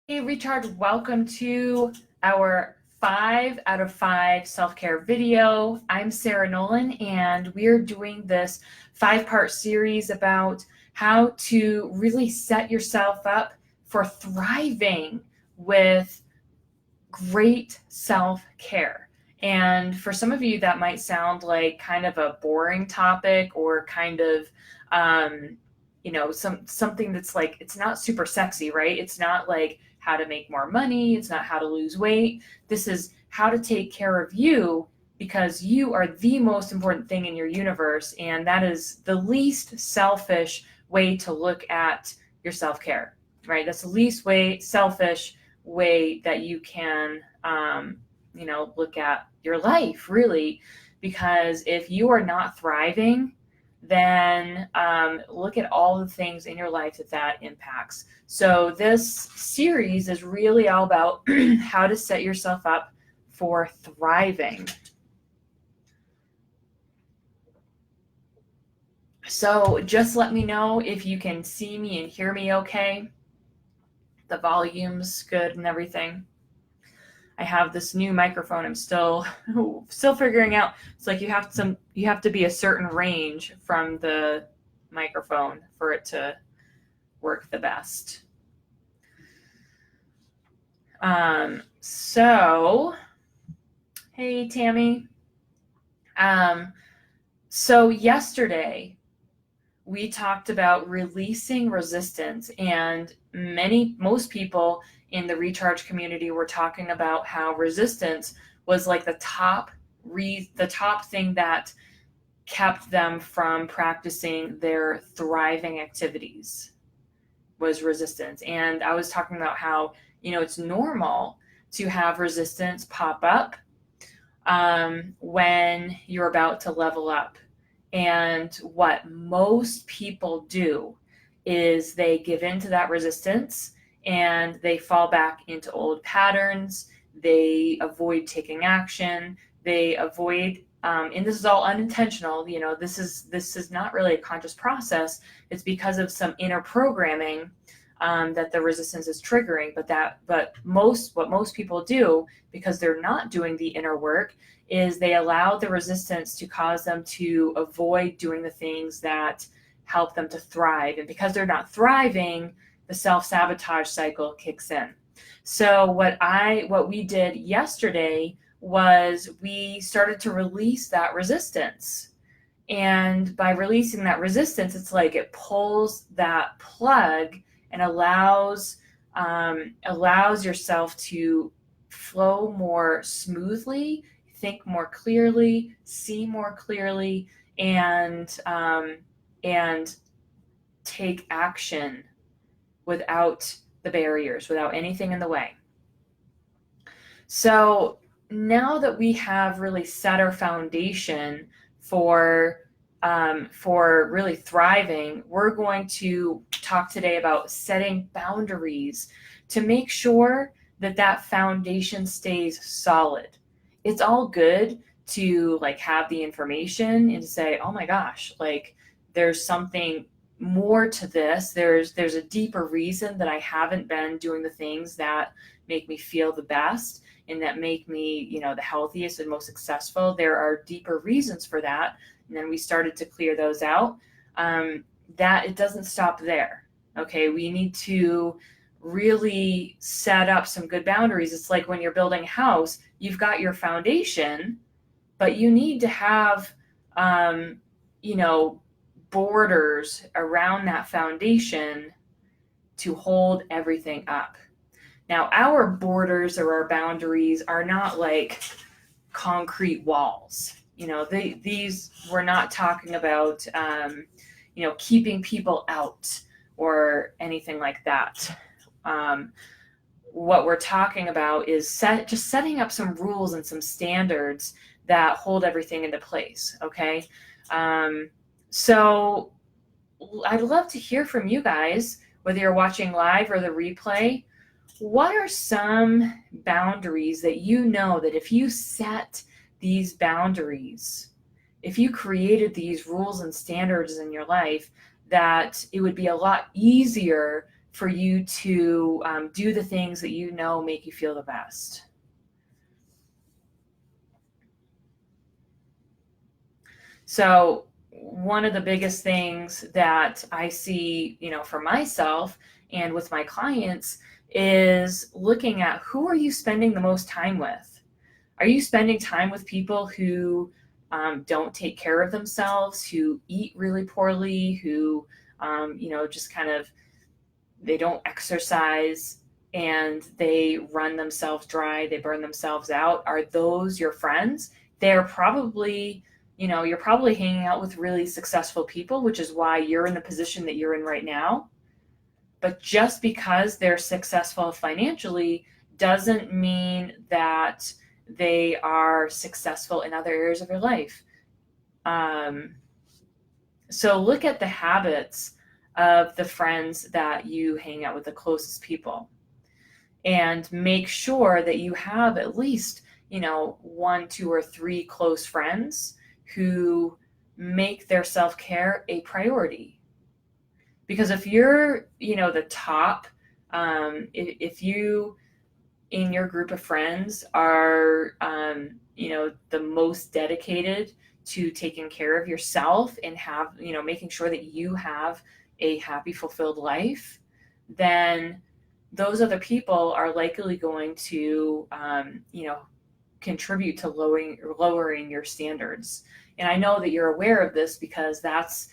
Hey, Recharge, welcome to our 5 out of 5 self-care video. I'm Sarah Nolan, and we're doing this 5-part series about how to really set yourself up for thriving with great self-care. And for some of you, that might sound like kind of a boring topic or kind of something that's like, it's not super sexy, right? It's not like how to make more money. It's not how to lose weight. This is how to take care of you, because you are the most important thing in your universe. And that is the least selfish way to look at your self-care, right? That's the least selfish way that you can, look at your life, really. Because if you are not thriving, then look at all the things in your life that impacts. So this series is really all about how to set yourself up for thriving. So just let me know if you can see me and hear me okay. The volume's good and everything. I have this new microphone I'm still figuring out. It's like you have to be a certain range from the microphone for it to work the best. So hey Tammy. So yesterday we talked about releasing resistance, and most people in the recharge community were talking about how resistance was like the top thing that kept them from practicing their thriving activities was resistance. And I was talking about how, it's normal to have resistance pop up when you're about to level up. And what most people do is they give in to that resistance and they fall back into old patterns. They avoid taking action. They avoid, and this is all unintentional. This is not really a conscious process. It's because of some inner programming that the resistance is triggering. But what most people do, because they're not doing the inner work, is they allow the resistance to cause them to avoid doing the things that help them to thrive. And because they're not thriving, the self-sabotage cycle kicks in. So what we did yesterday was we started to release that resistance. And by releasing that resistance, it's like it pulls that plug and allows yourself to flow more smoothly, think more clearly, see more clearly, and take action without the barriers, without anything in the way. So now that we have really set our foundation for really thriving, we're going to talk today about setting boundaries to make sure that foundation stays solid. It's all good to have the information and say, oh my gosh, there's something more to this. There's a deeper reason that I haven't been doing the things that make me feel the best and that make me, the healthiest and most successful. There are deeper reasons for that. And then we started to clear those out. That it doesn't stop there. Okay, we need to really set up some good boundaries. It's like when you're building a house, you've got your foundation, but you need to have, borders around that foundation to hold everything up. Now, our borders or our boundaries are not like concrete walls. These we're not talking about, keeping people out or anything like that. What we're talking about is just setting up some rules and some standards that hold everything into place. Okay. So I'd love to hear from you guys, whether you're watching live or the replay. What are some boundaries that that if you set these boundaries, if you created these rules and standards in your life, that it would be a lot easier for you to do the things that you know make you feel the best. So one of the biggest things that I see, for myself and with my clients is looking at who are you spending the most time with? Are you spending time with people who don't take care of themselves, who eat really poorly, who, just kind of, they don't exercise and they run themselves dry, they burn themselves out? Are those your friends? They're probably, you're probably hanging out with really successful people, which is why you're in the position that you're in right now. But just because they're successful financially doesn't mean that they are successful in other areas of your life. So look at the habits of the friends that you hang out with, the closest people, and make sure that you have at least, 1, 2, or 3 close friends who make their self-care a priority. Because if you're, the top, if you in your group of friends are, the most dedicated to taking care of yourself and have, making sure that you have a happy, fulfilled life, then those other people are likely going to, contribute to lowering your standards. And I know that you're aware of this because that's,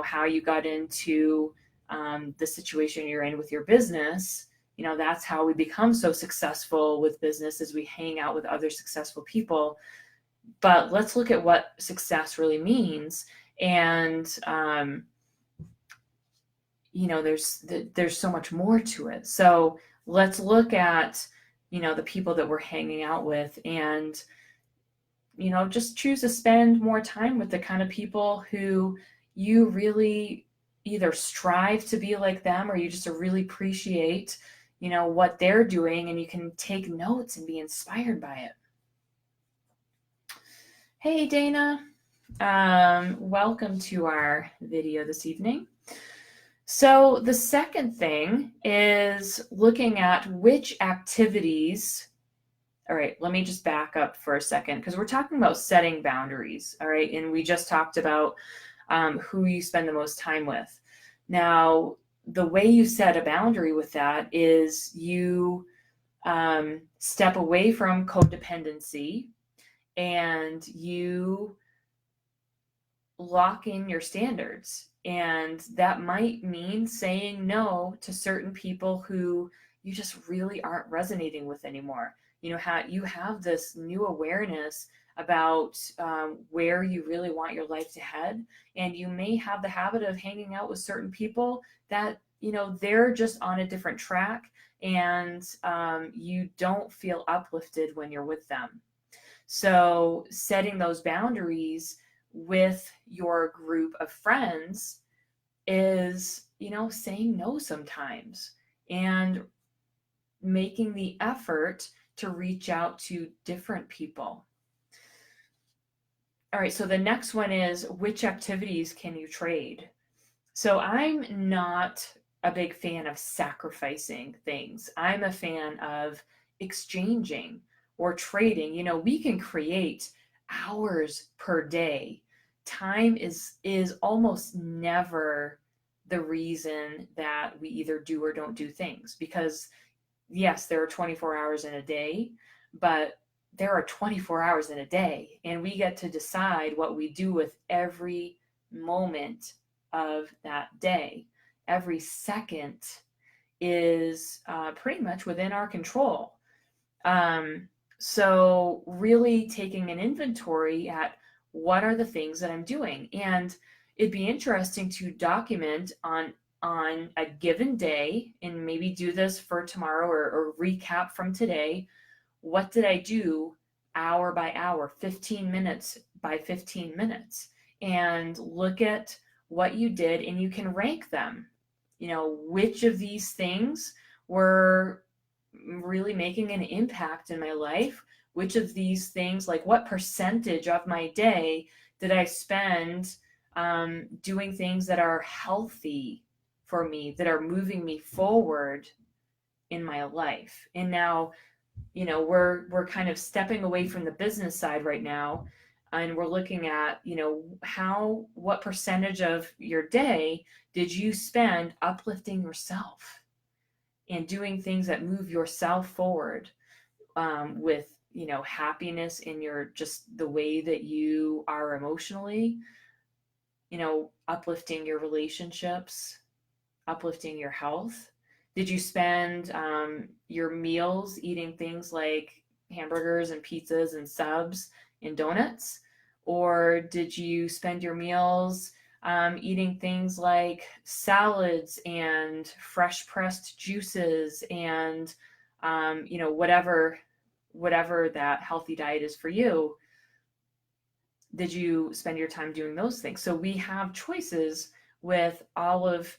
how you got into the situation you're in with your business. That's how we become so successful with business, is we hang out with other successful people. But let's look at what success really means. And, there's so much more to it. So let's look at, the people that we're hanging out with and, just choose to spend more time with the kind of people who you really either strive to be like them, or you just really appreciate, what they're doing, and you can take notes and be inspired by it. Hey, Dana. Welcome to our video this evening. So the second thing is looking at which activities. All right, let me just back up for a second, because we're talking about setting boundaries. All right, and we just talked about who you spend the most time with. Now, the way you set a boundary with that is you step away from codependency, and you lock in your standards. And that might mean saying no to certain people who you just really aren't resonating with anymore. You have this new awareness about where you really want your life to head. And you may have the habit of hanging out with certain people that, they're just on a different track, and you don't feel uplifted when you're with them. So setting those boundaries with your group of friends is, saying no sometimes and making the effort to reach out to different people. All right, so the next one is, which activities can you trade? So I'm not a big fan of sacrificing things. I'm a fan of exchanging or trading. We can create hours per day. Time is almost never the reason that we either do or don't do things, because yes, there are 24 hours in a day, but there are 24 hours in a day, and we get to decide what we do with every moment of that day. Every second is pretty much within our control. So really taking an inventory at what are the things that I'm doing. And it'd be interesting to document on a given day, and maybe do this for tomorrow, or recap from today. What did I do hour by hour, 15 minutes by 15 minutes? And look at what you did, and you can rank them. Which of these things were really making an impact in my life? Which of these things, like what percentage of my day did I spend doing things that are healthy for me that are moving me forward in my life. And now, we're kind of stepping away from the business side right now, and we're looking at, what percentage of your day did you spend uplifting yourself and doing things that move yourself forward, with happiness in your, just the way that you are emotionally, uplifting your relationships, uplifting your health. Did you spend your meals eating things like hamburgers and pizzas and subs and donuts? Or did you spend your meals eating things like salads and fresh pressed juices and, whatever that healthy diet is for you? Did you spend your time doing those things? So we have choices with all of,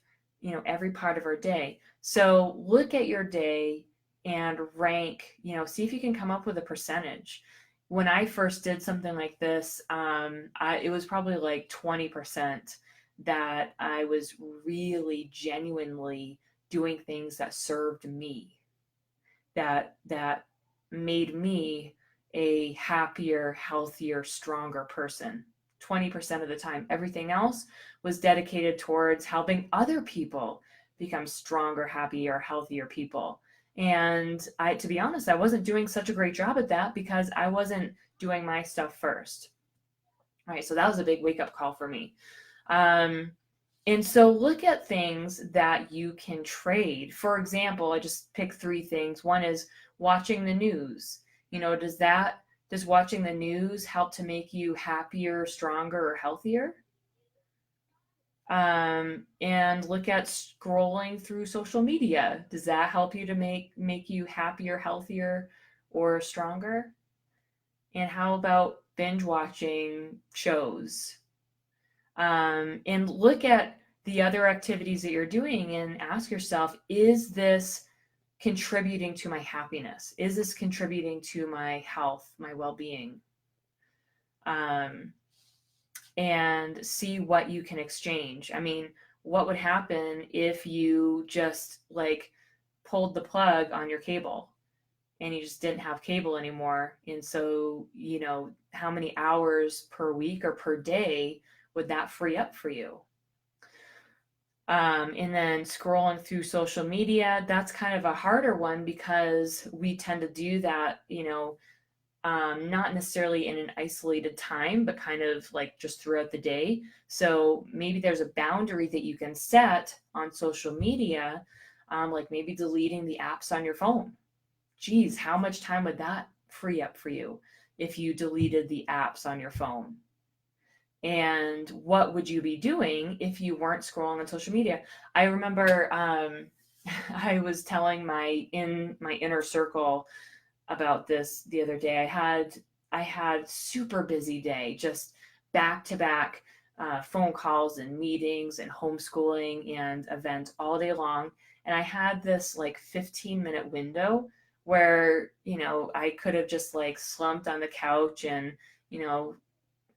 every part of our day. So look at your day and rank, see if you can come up with a percentage. When I first did something like this, it was probably like 20% that I was really genuinely doing things that served me, that made me a happier, healthier, stronger person. 20% of the time. Everything else was dedicated towards helping other people become stronger, happier, healthier people. And to be honest, I wasn't doing such a great job at that because I wasn't doing my stuff first. All right, so that was a big wake up call for me. And so look at things that you can trade. For example, I just picked 3 things. One is watching the news. Does watching the news help to make you happier, stronger, or healthier? And look at scrolling through social media. Does that help you to make you happier, healthier, or stronger? And how about binge watching shows? And look at the other activities that you're doing and ask yourself, is this contributing to my happiness? Is this contributing to my health, my well-being? And see what you can exchange. I mean, what would happen if you just like pulled the plug on your cable and you just didn't have cable anymore? And so, how many hours per week or per day would that free up for you? And then scrolling through social media, that's kind of a harder one because we tend to do that, not necessarily in an isolated time, but kind of like just throughout the day. So maybe there's a boundary that you can set on social media, like maybe deleting the apps on your phone. Geez, how much time would that free up for you if you deleted the apps on your phone? And what would you be doing if you weren't scrolling on social media? I remember I was telling my inner circle about this the other day. I had super busy day, just back to back phone calls and meetings and homeschooling and events all day long. And I had this like 15-minute window where, I could have just like slumped on the couch and,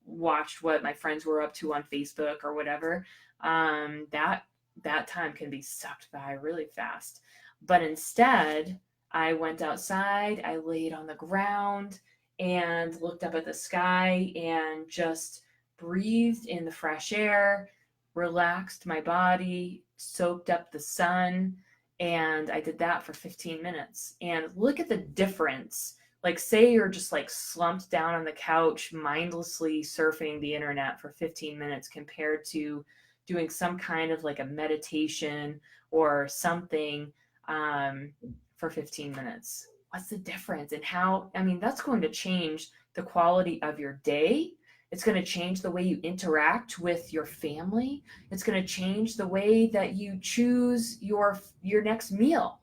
watched what my friends were up to on Facebook or whatever. That time can be sucked by really fast. But instead, I went outside, I laid on the ground and looked up at the sky and just breathed in the fresh air, relaxed my body, soaked up the sun, and I did that for 15 minutes. And look at the difference. Like, say you're just like slumped down on the couch, mindlessly surfing the internet for 15 minutes compared to doing some kind of like a meditation or something for 15 minutes. What's the difference? And how, that's going to change the quality of your day. It's going to change the way you interact with your family. It's going to change the way that you choose your next meal.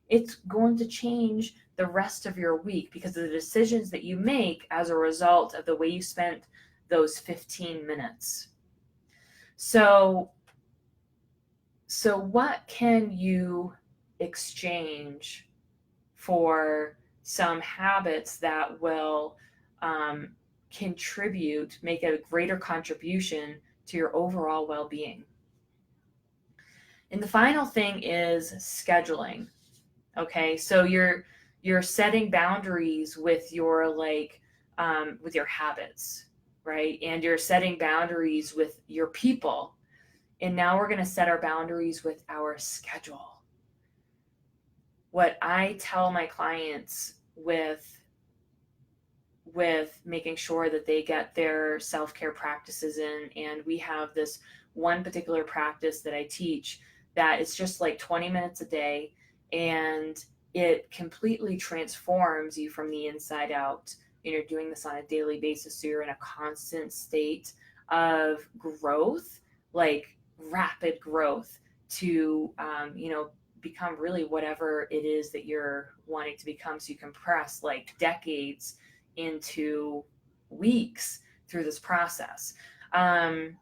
It's going to change the rest of your week because of the decisions that you make as a result of the way you spent those 15 minutes. So what can you exchange for some habits that will make a greater contribution to your overall well-being? And the final thing is scheduling. Okay, so you're setting boundaries with your with your habits, right? And you're setting boundaries with your people. And now we're going to set our boundaries with our schedule. What I tell my clients with making sure that they get their self-care practices in, and we have this one particular practice that I teach that it's just like 20 minutes a day, and it completely transforms you from the inside out. And you're doing this on a daily basis, so you're in a constant state of growth, like rapid growth, to become really whatever it is that you're wanting to become, so you can press like decades into weeks through this process. And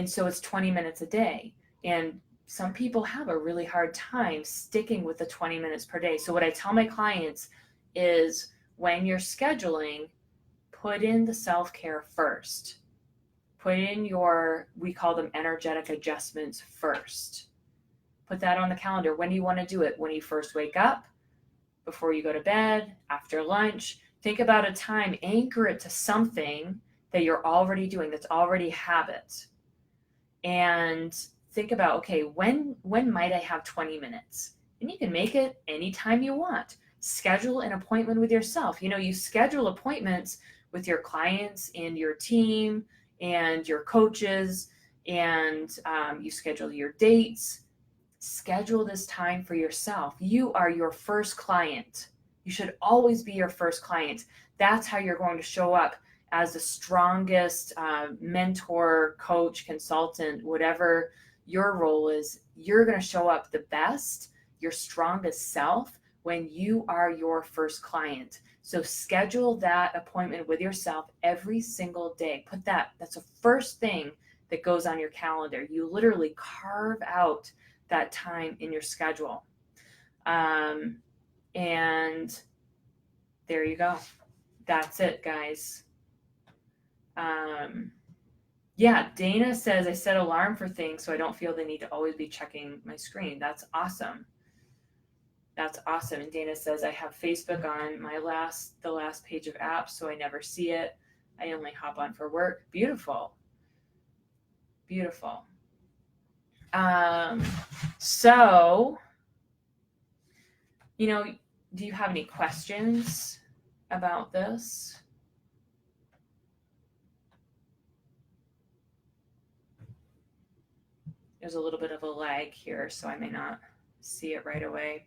so it's 20 minutes a day. And some people have a really hard time sticking with the 20 minutes per day. So what I tell my clients is, when you're scheduling, put in the self-care first. Put in we call them energetic adjustments first. Put that on the calendar. When do you want to do it? When you first wake up, before you go to bed, after lunch. Think about a time, anchor it to something that you're already doing, that's already habit. And think about, okay, when might I have 20 minutes? And you can make it anytime you want. Schedule an appointment with yourself. You schedule appointments with your clients and your team and your coaches, and you schedule your dates. Schedule this time for yourself. You are your first client. You should always be your first client. That's how you're going to show up as the strongest mentor, coach, consultant, whatever your role is. You're going to show up the best, your strongest self, when you are your first client. So schedule that appointment with yourself every single day. That's the first thing that goes on your calendar. You literally carve out that time in your schedule. And there you go. That's it, guys. Yeah, Dana says, I set alarm for things so I don't feel the need to always be checking my screen. That's awesome. That's awesome. And Dana says, I have Facebook on the last page of apps, so I never see it. I only hop on for work. Beautiful. Beautiful. So, do you have any questions about this? There's a little bit of a lag here, so I may not see it right away.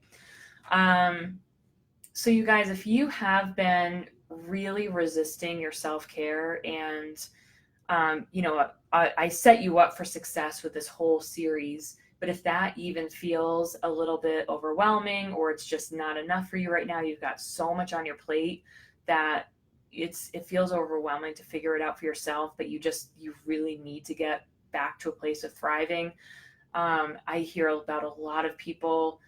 So you guys, if you have been really resisting your self-care, and I set you up for success with this whole series, but if that even feels a little bit overwhelming, or it's just not enough for you right now, you've got so much on your plate that it feels overwhelming to figure it out for yourself, but you really need to get back to a place of thriving. I hear about a lot of people,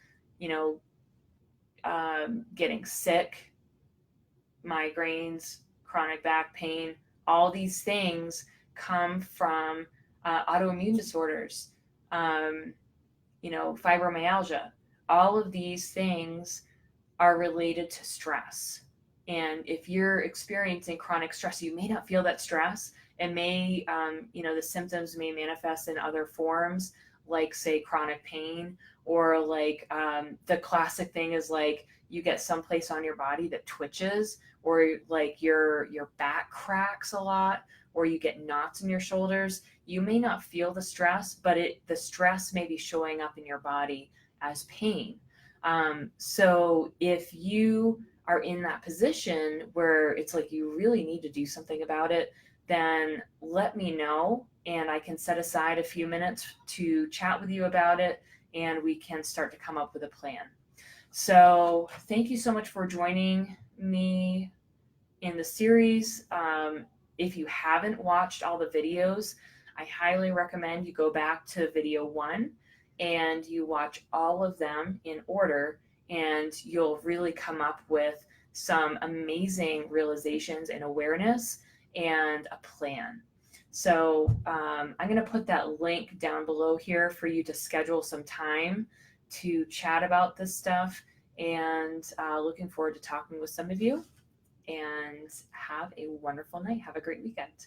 getting sick, migraines, chronic back pain. All these things come from autoimmune disorders, fibromyalgia. All of these things are related to stress. And if you're experiencing chronic stress, you may not feel that stress. It may, the symptoms may manifest in other forms, like, say, chronic pain, or like the classic thing is like you get someplace on your body that twitches, or like your back cracks a lot, or you get knots in your shoulders. You may not feel the stress, but the stress may be showing up in your body as pain. So if you are in that position where it's like you really need to do something about it, then let me know, and I can set aside a few minutes to chat with you about it, and we can start to come up with a plan. So thank you so much for joining me in the series. If you haven't watched all the videos, I highly recommend you go back to video 1 and you watch all of them in order, and you'll really come up with some amazing realizations and awareness and a plan. So I'm going to put that link down below here for you to schedule some time to chat about this stuff. And looking forward to talking with some of you. And have a wonderful night. Have a great weekend.